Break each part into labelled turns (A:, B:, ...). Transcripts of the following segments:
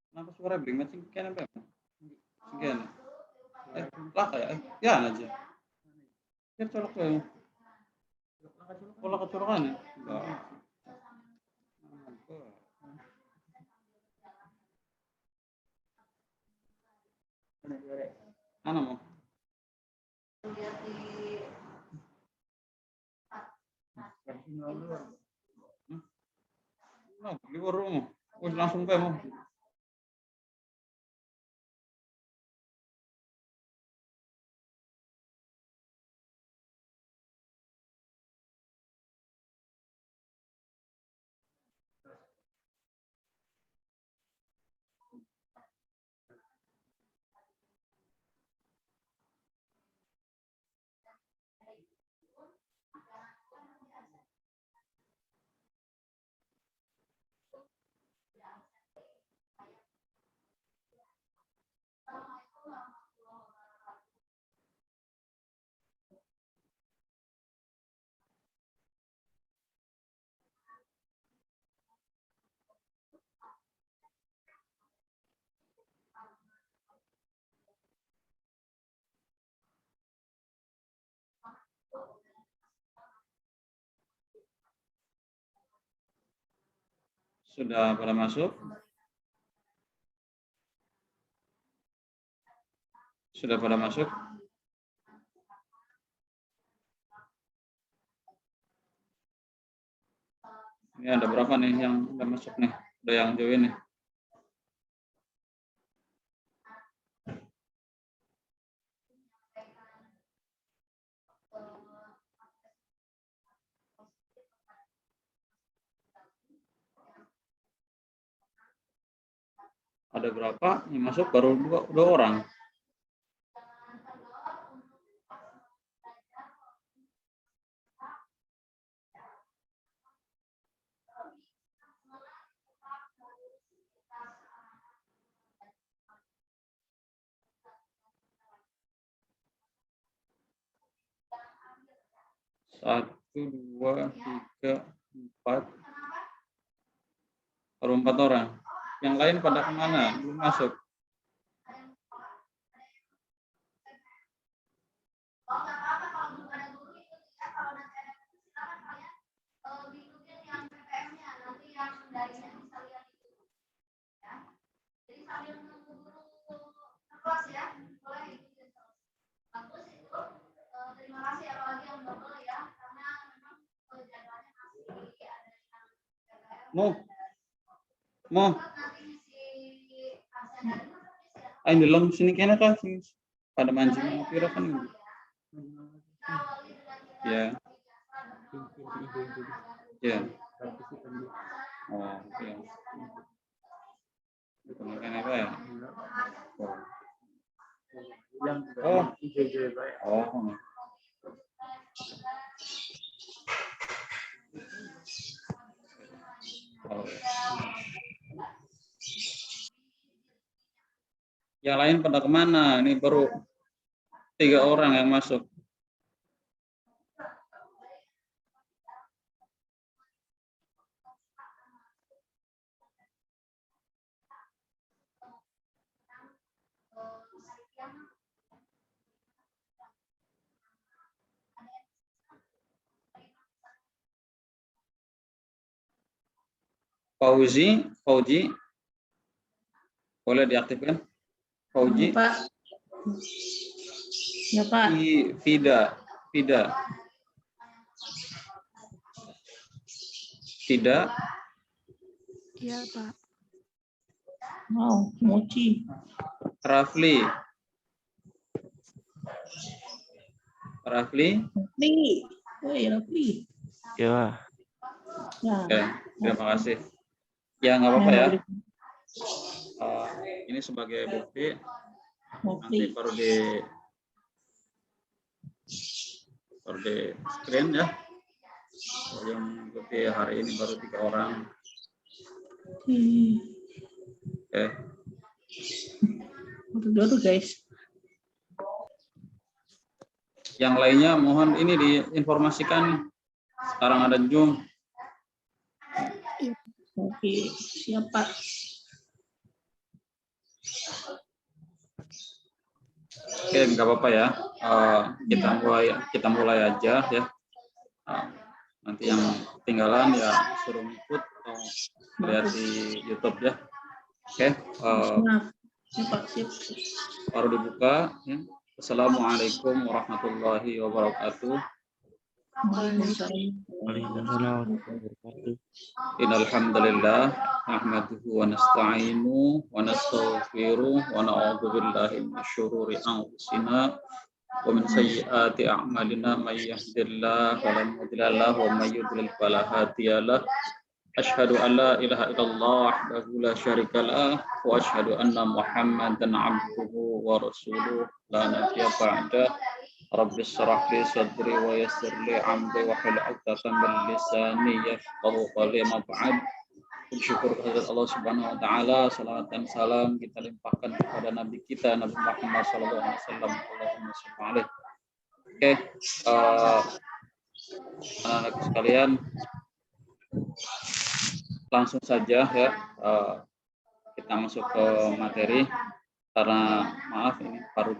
A: Kenapa suara beringat sih kan apa? Sekian. Lah kayak ya aja. Ya colok ya. Pola kecolokan ya. Mana mau? Nah, di warung. Wes langsung pe mau. Sudah pada masuk? Sudah pada masuk? Ini ada berapa nih yang udah masuk nih? Udah yang join nih. Ada berapa yang masuk? Baru dua orang. Satu, dua, tiga, empat. Baru 4 orang. Yang lain pada kemana? Belum masuk. Mau ayo dalam sini kena kan pada mancing pira kan ya ya oh ya makan apa ya oh yang lain pada kemana? Ini baru 3 orang yang masuk. Fauji, boleh diaktifkan? Fauji.
B: Pak. Ya, Pak.
A: Tidak.
B: Iya, Pak. Mau, Mochi.
A: Rafli.
B: Woi, Rafli.
C: Ya.
A: Oke, terima kasih. Ya, nggak apa-apa ya. Ini sebagai bukti. Nanti baru di screen ya. Yang mengikuti hari ini baru 3 orang. Oke.
B: Dulu guys.
A: Yang lainnya mohon ini diinformasikan. Sekarang ada Zoom.
B: Oke, siapa?
A: Oke, nggak apa-apa ya. Kita mulai aja ya. Nanti yang ketinggalan ya suruh ikut atau lihat di YouTube ya. Oke, baru dibuka. Ya. Assalamualaikum warahmatullahi wabarakatuh. Innal hamdalillah nahmaduhu wa nasta'inu wa nastaghfiruh wa na'udzu billahi minasy syururi anfusina wa min sayyiati a'malina may yahdihillahu fala mudilla lahu wa may yudlil fala hadiyalah. Asyhadu an la ilaha illallah wahdahu la syarikalah wa asyhadu anna Muhammadan 'abduhu wa rasuluh la nabiyya ba'da. Rabbis shrah li sadri wa yassir li amri wa hlul 'uqdatam min lisani yafqahu qawli. Ma ba'd. Bersyukur kepada Allah Subhanahu wa taala, salawat dan salam kita limpahkan kepada nabi kita Nabi Muhammad sallallahu alaihi wasallam. Allahumma shalli alaihi. Oke, anak-anak sekalian, langsung saja ya, kita masuk ke materi karena maaf ini baru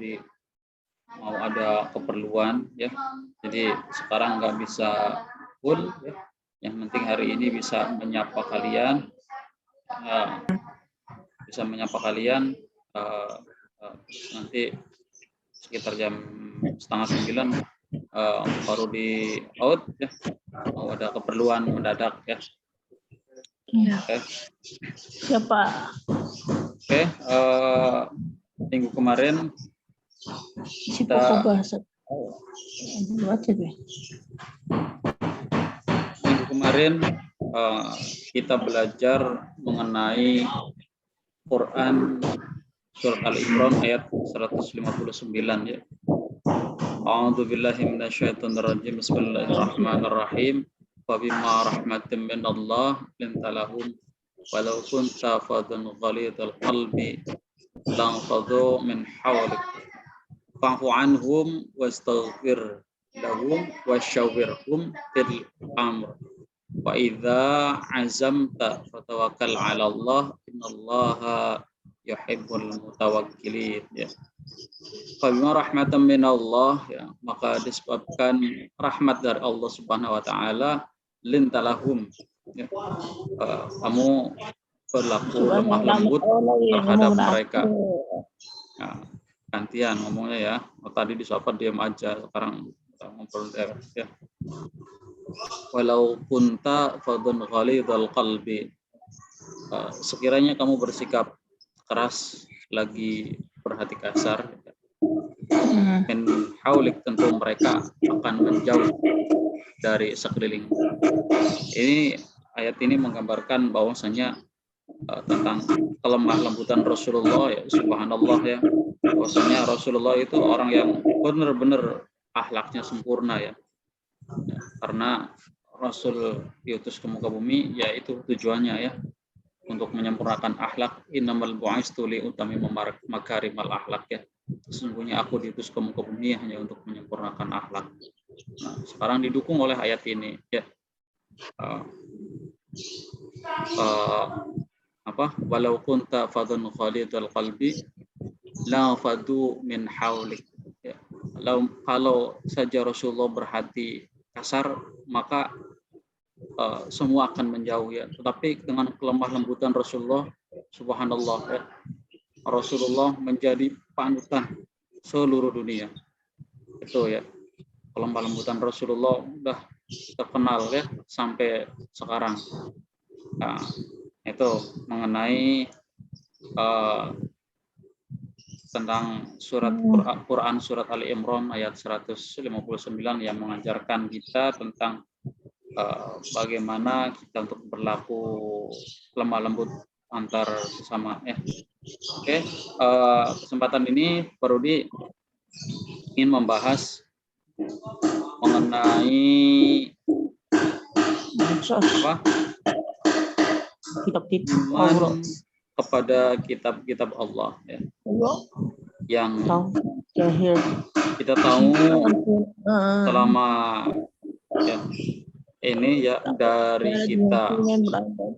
A: mau ada keperluan ya, jadi sekarang nggak bisa full ya. Yang penting hari ini bisa menyapa kalian, nanti sekitar jam 8:30 baru di out ya, mau ada keperluan mendadak ya.
B: Okay. Siapa?
A: Oke, minggu kemarin kita kita belajar mengenai Quran surat Al-Imran ayat 159 ya. A'udzubillahi minasyaitonirrajim. Bismillahirrahmanirrahim. Wa bima rahmatin minallah lintalahum walau kunta fadhan ghalidhal qalbi lanfadhu min hawlik fa'fu anhum wastaghfir lahum wasyawwirhum fil amr wa idza azamta fatawakkal 'ala Allah innallaha yuhibbul mutawakkilin ya. Fa bima rahmatan minallah ya, maka disebabkan rahmat dari Allah Subhanahu wa taala lintalahum ya, kamu berlaku lemah lembut terhadap mereka. Nah, gantian ngomongnya ya. Tadi disapa diam aja, sekarang kita ngobrol ya. Walau kunta fadhun ghalidhal qalbi, sekiranya kamu bersikap keras, lagi berhati kasar, min haulik, tentu mereka akan menjauh dari sekeliling. Ini ayat ini menggambarkan bahwasanya tentang kelemah lembutan Rasulullah ya, subhanallah ya. Bahwasanya Rasulullah itu orang yang benar-benar akhlaknya sempurna ya. Karena Rasul diutus ke muka bumi, yaitu tujuannya ya untuk menyempurnakan akhlak. Innamal bu'istu li utami makarimal akhlak ya. Sesungguhnya aku diutus ke muka bumi hanya untuk menyempurnakan akhlak. Nah, sekarang didukung oleh ayat ini ya. Walau kunta fadhun ghalidhal qalbi la fadu min haulik ya. Kalau saja Rasulullah berhati kasar, maka semua akan menjauh ya. Tetapi dengan kelemah lembutan Rasulullah, subhanallah ya, Rasulullah menjadi panutan seluruh dunia. Itu ya, kelemah lembutan Rasulullah udah terkenal ya sampai sekarang. Nah, itu mengenai tentang surat Quran surat Ali Imran ayat 159 yang mengajarkan kita tentang bagaimana kita untuk berlaku lemah lembut antar sesama ya. Oke, kesempatan ini Parudi ingin membahas mengenai iman kepada kitab-kitab Allah ya. Yang kita tahu selama ya, ini ya dari kita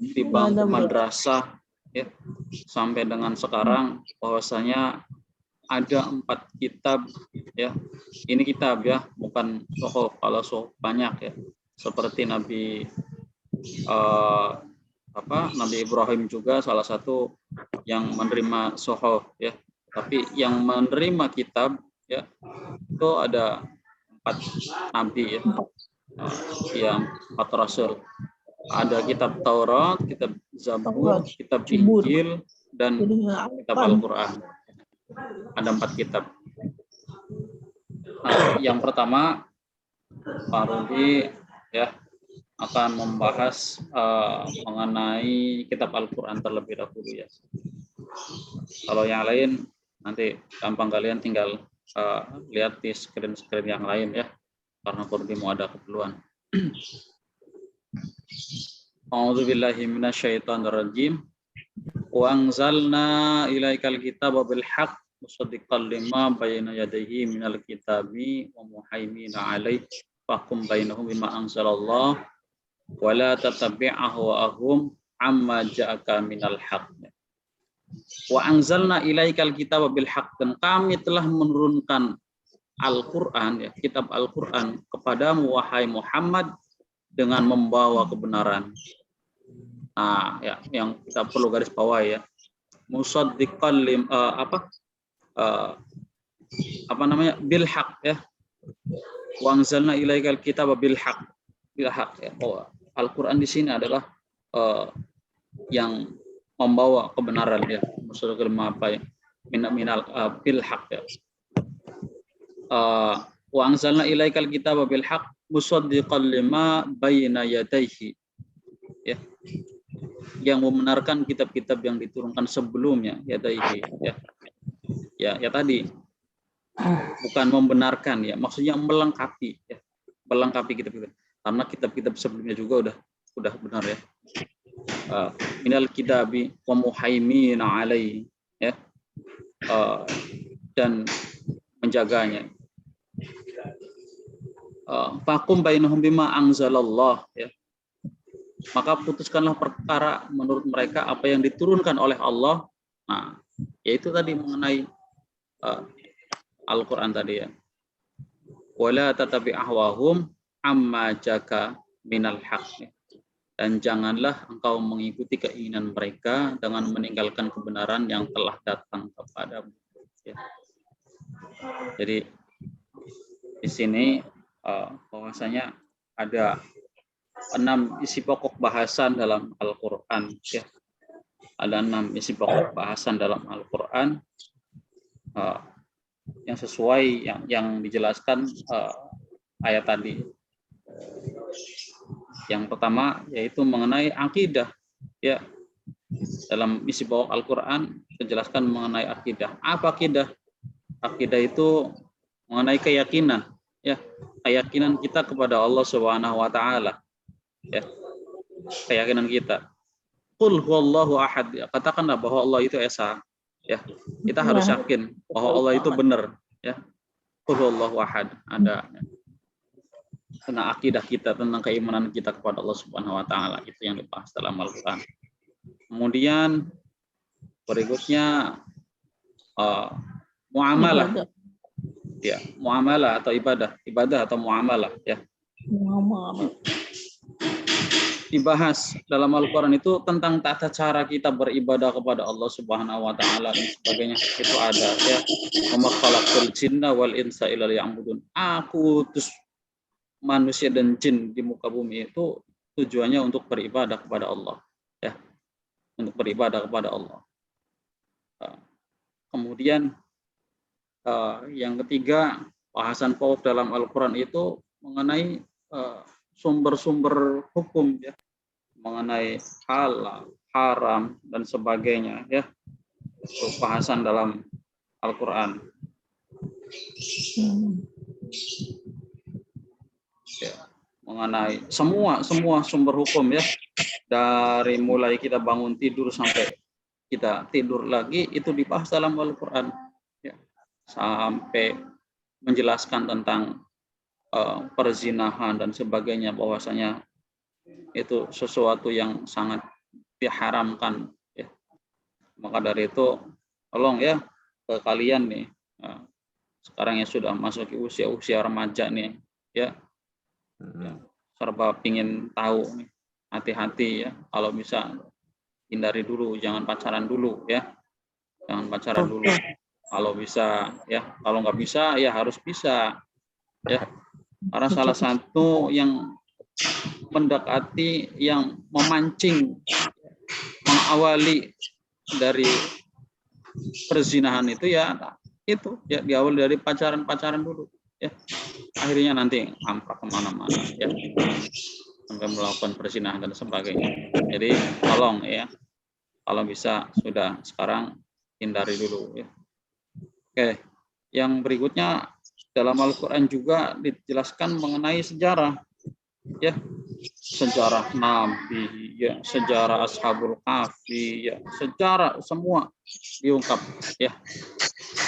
A: di bangku madrasah ya sampai dengan sekarang bahwasanya ada 4 kitab ya. Ini kitab ya, bukan suhuf. Kalau suhuf banyak ya. Seperti Nabi Nabi Ibrahim juga salah satu yang menerima suhuf ya. Tapi yang menerima kitab ya itu ada 4 nabi ya. Yang 4 rasul. Ada kitab Taurat, kitab Zabur, kitab Injil, dan kitab Al-Quran. Ada 4 kitab. Yang pertama, Pak Rudi ya akan membahas mengenai kitab Al-Quran terlebih dahulu ya. Kalau yang lain nanti gampang, kalian tinggal lihat di screen yang lain ya, karena Pak Rudi mau ada keperluan. A'udzubillahi minasyaitonirrajim. Wa anzalna ilaikal kitaba bil haqq musaddiqan lima bayna yadayhi minal kitabi wa muhaiminan 'alaihi fahkum bainahum bima anzalallah wa la tattabi' ahwa'ahum amma ja'aka minal haqq. Wa anzalna ilaikal kitaba bil haqq, dan kami telah menurunkan Al-Qur'an ya, kitab Al-Qur'an kepadamu wahai Muhammad dengan membawa kebenaran. Nah, ya, yang kita perlu garis bawah ya, musaddiqan bil haq ya, wa anzalna ilaikal kitaba bil haq ya. Oh, Al-Qur'an di sini adalah yang membawa kebenaran ya, musaddiqan minal bil haq ya. Wa anzalna ilaikal kitaba bil haq musaddiqan lima bayna yadayhi ya, yang membenarkan kitab-kitab yang diturunkan sebelumnya ya tadi bukan membenarkan ya, maksudnya melengkapi ya, melengkapi kitab-kitab, karena kitab-kitab sebelumnya juga udah benar ya. Minal kitabi wa muhaimin alaihi ya, dan menjaganya. Fakum bainahum bima anzalallah ya, maka putuskanlah perkara menurut mereka apa yang diturunkan oleh Allah. Nah, yaitu tadi mengenai Al-Quran tadi ya. Wala tatabi ahwahum amma jaka minal haqq, dan janganlah engkau mengikuti keinginan mereka dengan meninggalkan kebenaran yang telah datang kepadamu ya. Jadi di sini bahwasanya ada 6 isi pokok bahasan dalam Al-Quran ya. Ada 6 isi pokok bahasan dalam Al-Quran yang sesuai yang dijelaskan ayat tadi. Yang pertama yaitu mengenai akidah ya. Dalam isi pokok Al-Quran dijelaskan mengenai akidah. Apa akidah? Akidah itu mengenai keyakinan ya, keyakinan kita kepada Allah Subhanahu wa taala. Ya, keyakinan kita. Qul huwallahu ahad. Katakanlah bahwa Allah itu esa. Ya, kita harus yakin bahwa Allah itu benar. Ya, qul huwallahu ahad. Ada tentang akidah kita, tentang keimanan kita kepada Allah Subhanahu wa taala, itu yang dibahas dalam Al-Qur'an. Kemudian berikutnya muamalah. Ya, muamalah atau ibadah atau muamalah ya. Dibahas dalam Al-Quran itu tentang tata cara kita beribadah kepada Allah Subhanahu wa taala dan sebagainya, itu ada ya. Wa khalaqul jinna wal insa illa liya'budun. Aku utus manusia dan jin di muka bumi itu tujuannya untuk beribadah kepada Allah ya. Untuk beribadah kepada Allah. Kemudian yang ketiga, bahasan pokok dalam Al-Quran itu mengenai sumber-sumber hukum ya, mengenai halal, haram dan sebagainya ya. Itu bahasan dalam Al-Quran. Ya, mengenai semua sumber hukum ya, dari mulai kita bangun tidur sampai kita tidur lagi itu dibahas dalam Al-Quran ya, sampai menjelaskan tentang perzinahan dan sebagainya, bahwasanya itu sesuatu yang sangat diharamkan ya. Maka dari itu tolong ya ke kalian nih sekarang yang sudah masuk usia remaja nih ya, serba pingin tahu nih, hati-hati ya, kalau bisa hindari dulu, jangan pacaran dulu ya, jangan pacaran dulu kalau bisa ya, kalau nggak bisa ya harus bisa ya, karena salah satu yang mendekati, yang memancing, mengawali dari perzinahan itu ya diawali dari pacaran dulu ya, akhirnya nanti hampir kemana-mana ya, sampai melakukan perzinahan dan sebagainya. Jadi tolong ya, kalau bisa sudah sekarang hindari dulu ya. Oke, yang berikutnya dalam Al-Quran juga dijelaskan mengenai sejarah ya, sejarah Nabi ya, sejarah Ashabul Kahfi ya, sejarah semua diungkap ya.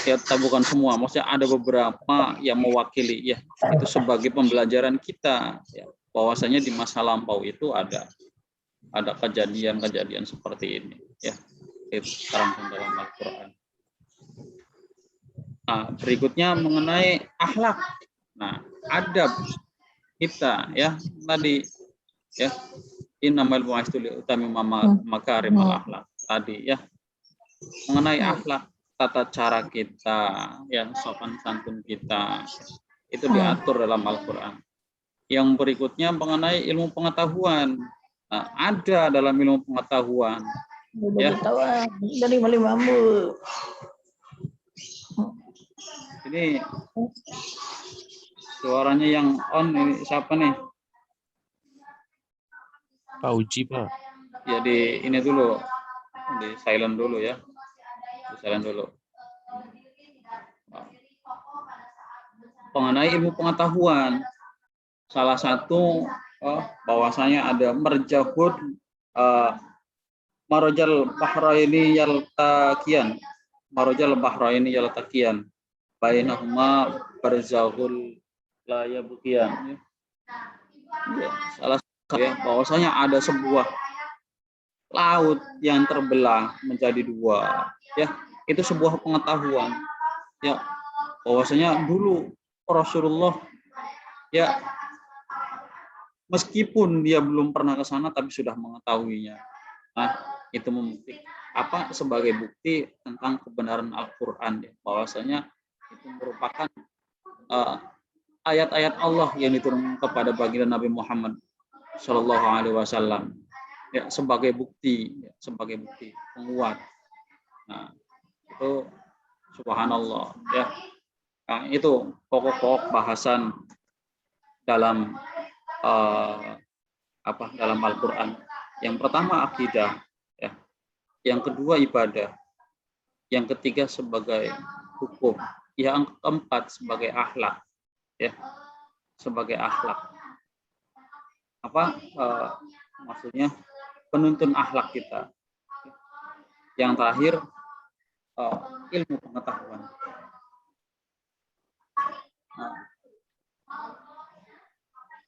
A: Ya, bukan semua, maksudnya ada beberapa yang mewakili ya, itu sebagai pembelajaran kita ya, bahwasanya di masa lampau itu ada kejadian-kejadian seperti ini ya, itu terangkan dalam Al-Quran. Nah, berikutnya mengenai akhlak. Nah, adab kita ya tadi ya, innamal bu'itsu liutammima makarimal akhlak tadi ya, mengenai akhlak, tata cara kita ya, sopan santun kita itu diatur dalam Al-Quran. Yang berikutnya mengenai ilmu pengetahuan. Nah, ada dalam ilmu pengetahuan ya,
B: dari Malimamu.
A: ini suaranya yang on ini siapa nih?
C: Pak Uji, Pak.
A: Ya ini dulu, di silent dulu ya, di silent dulu. Mengenai ilmu pengetahuan, salah satu bahwasanya ada marajal bahraini yaltaqiyan bainahuma barzakhul la yabghiyan ya, salah satu ya, bahwasanya ada sebuah laut yang terbelah menjadi dua ya, itu sebuah pengetahuan ya, bahwasanya dulu Rasulullah ya, meskipun dia belum pernah ke sana tapi sudah mengetahuinya. Nah, itu sebagai bukti tentang kebenaran Al-Quran ya, bahwasanya itu merupakan ayat-ayat Allah yang diturunkan kepada baginda Nabi Muhammad Shallallahu Alaihi Wasallam ya, sebagai bukti penguat. Nah, itu subhanallah ya. Nah, itu pokok-pokok bahasan dalam dalam Al-Quran. Yang pertama akidah ya, yang kedua ibadah, yang ketiga sebagai hukum, yang keempat sebagai akhlak ya, sebagai akhlak maksudnya penuntun akhlak kita. Yang terakhir ilmu pengetahuan.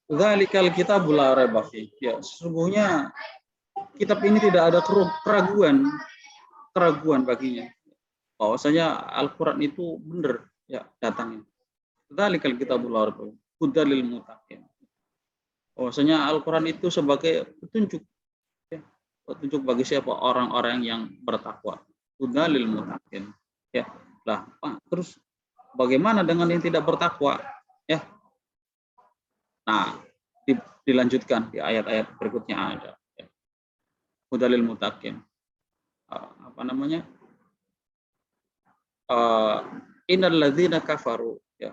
A: Dzalikal kitabul la raiba fiih. Ya, sesungguhnya kitab ini tidak ada keraguan baginya, bahwasanya Al-Quran itu benar ya datangnya. Dzalikal kitabul la raiba hudal lil muttaqin. Bahwasanya Al-Quran itu sebagai petunjuk ya, petunjuk bagi siapa? Orang-orang yang bertakwa. Hudal lil muttaqin ya. Lah, terus bagaimana dengan yang tidak bertakwa ya? Nah, dilanjutkan di ayat-ayat berikutnya ada ya. Hudalil muttaqin. Innal ladzina kafaru ya.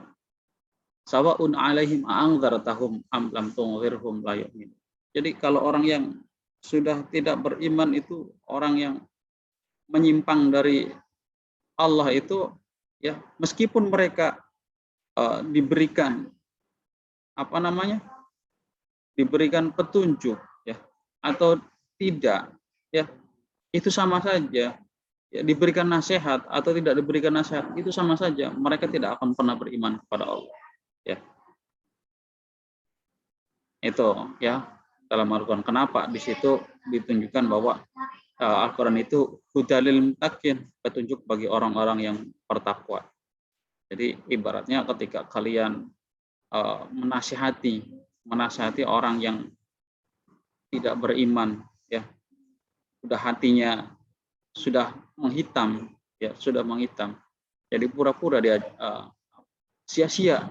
A: Sawa'un 'alaihim a'anzartahum am lam tunzirhum la yu'minun. Jadi kalau orang yang sudah tidak beriman itu orang yang menyimpang dari Allah itu ya, meskipun mereka diberikan diberikan petunjuk ya atau tidak ya, itu sama saja ya, diberikan nasihat atau tidak diberikan nasihat itu sama saja, mereka tidak akan pernah beriman kepada Allah ya. Itu ya, dalam Al-Quran. Kenapa? Di situ ditunjukkan bahwa Al-Quran itu hudalil muttaqin, petunjuk bagi orang-orang yang bertakwa. Jadi ibaratnya ketika kalian menasihati orang yang tidak beriman, ya, sudah hatinya sudah menghitam, ya, sudah menghitam. Jadi pura-pura dia sia-sia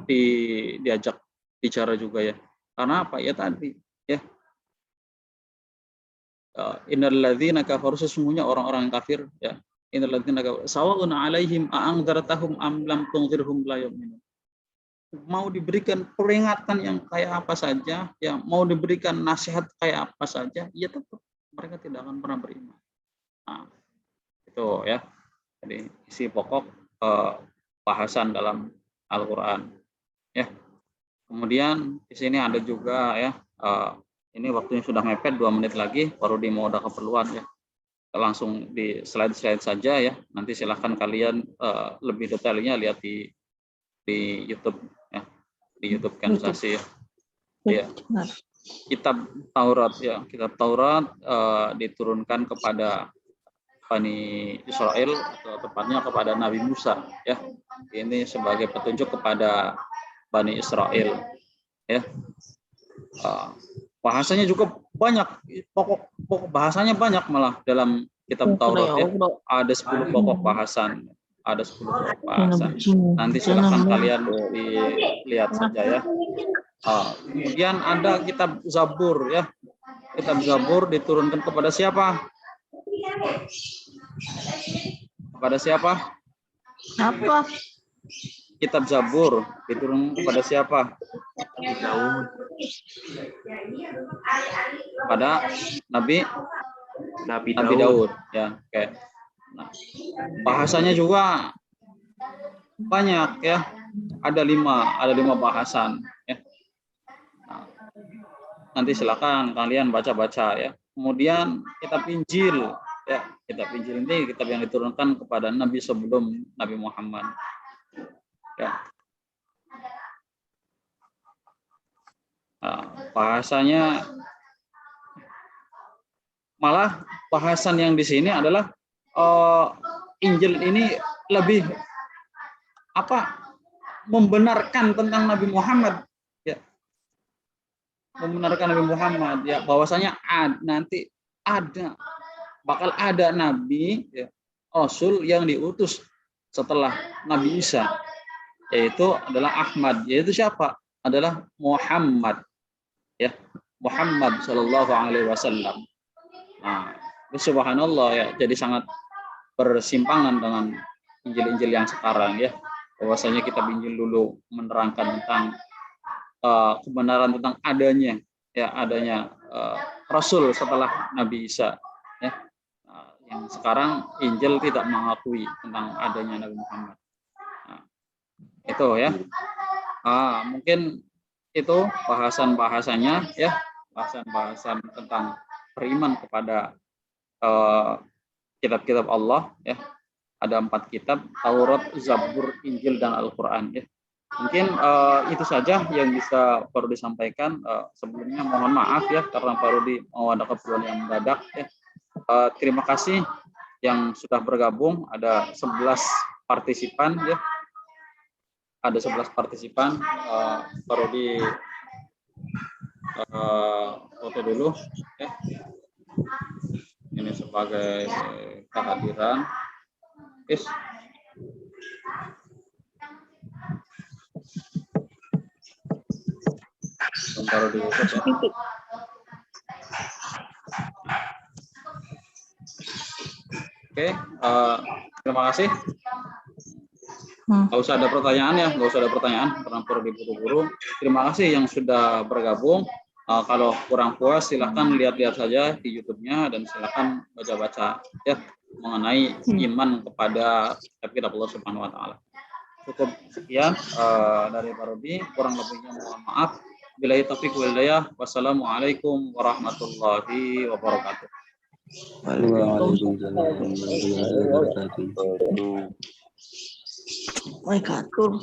A: diajak bicara juga, ya. Karena apa? Ya tadi, ya. Innalladzina kafaru, sesungguhnya orang-orang yang kafir, ya. Innalladzina kafaru sawa'un 'alaihim a'andzartahum am lam tunzirhum la yu'minun. Mau diberikan peringatan yang kayak apa saja, ya, mau diberikan nasihat kayak apa saja, ya tetap mereka tidak akan pernah beriman. Nah, itu, ya. Jadi isi pokok bahasan dalam Al-Quran, ya. Kemudian di sini ada juga, ya, ini waktunya sudah mepet, 2 menit lagi, baru di mau ada keperluan, ya. Langsung di slide-slide saja, ya. Nanti silahkan kalian lebih detailnya lihat di YouTube, ya, di YouTube Kansasi, ya. Ya. Kitab Taurat, ya, kitab Taurat diturunkan kepada Bani Israel, atau tepatnya kepada Nabi Musa, ya. Ini sebagai petunjuk kepada Bani Israel, ya. Bahasanya juga banyak, pokok bahasanya banyak malah dalam kitab Taurat, ya. Ada 10 pokok bahasan, ada 10 pokok bahasan. Nanti silahkan kalian dilihat saja, ya. Kemudian ada kitab Zabur, ya. Kitab Zabur diturunkan kepada siapa? Kepada siapa?
B: Apa?
A: Kitab Zabur diturunkan kepada siapa? Pada Nabi Daud, ya. Oke. Nah, bahasanya juga banyak, ya. Ada 5 bahasan, ya. Nah, nanti silakan kalian baca-baca, ya. Kemudian kitab Injil, ya. Kitab Injil ini kitab yang diturunkan kepada Nabi sebelum Nabi Muhammad, ya. Nah, bahasanya malah bahasan yang di sini adalah Injil ini lebih membenarkan tentang Nabi Muhammad, ya. Membenarkan Nabi Muhammad, ya, bahwasanya nanti bakal ada nabi, ya, rasul yang diutus setelah Nabi Isa, yaitu adalah Ahmad, yaitu siapa? Adalah Muhammad, ya, Muhammad Shallallahu Alaihi Wasallam. Nah, subhanallah, ya, jadi sangat bersimpangan dengan Injil-Injil yang sekarang, ya. Bahwasanya kitab Injil dulu menerangkan tentang kebenaran tentang adanya Rasul setelah Nabi Isa, ya. Yang sekarang Injil tidak mengakui tentang adanya Nabi Muhammad. Nah, itu, ya. Mungkin itu bahasan-bahasanya, ya, bahasan-bahasan tentang beriman kepada kitab-kitab Allah, ya. Ada 4 kitab: Taurat, Zabur, Injil, dan Al-Quran, ya. Mungkin itu saja yang bisa perlu disampaikan. Sebelumnya mohon maaf, ya, karena baru mau ada keperluan yang mendadak, ya. Terima kasih yang sudah bergabung. Ada 11 partisipan, ya. Ada 11 partisipan. Baru di foto dulu, ya. Ini sebagai kehadiran. Yes. Baru di foto, ya. Oke, terima kasih. Nggak usah ada pertanyaan, ya, nggak usah ada pertanyaan karena perlu diburu-buru. Terima kasih yang sudah bergabung. Kalau kurang puas silahkan lihat-lihat saja di YouTube-nya dan silahkan baca-baca, ya, mengenai iman kepada kitab Allah Subhanahu Wa Taala. Cukup sekian dari Pak Rudi, kurang lebihnya mohon maaf. Billahi taufiq wal hidayah. Wassalamualaikum warahmatullahi wabarakatuh.
C: Waalaikumsalam warahmatullahi wabarakatuh.
B: Waalaikumsalam.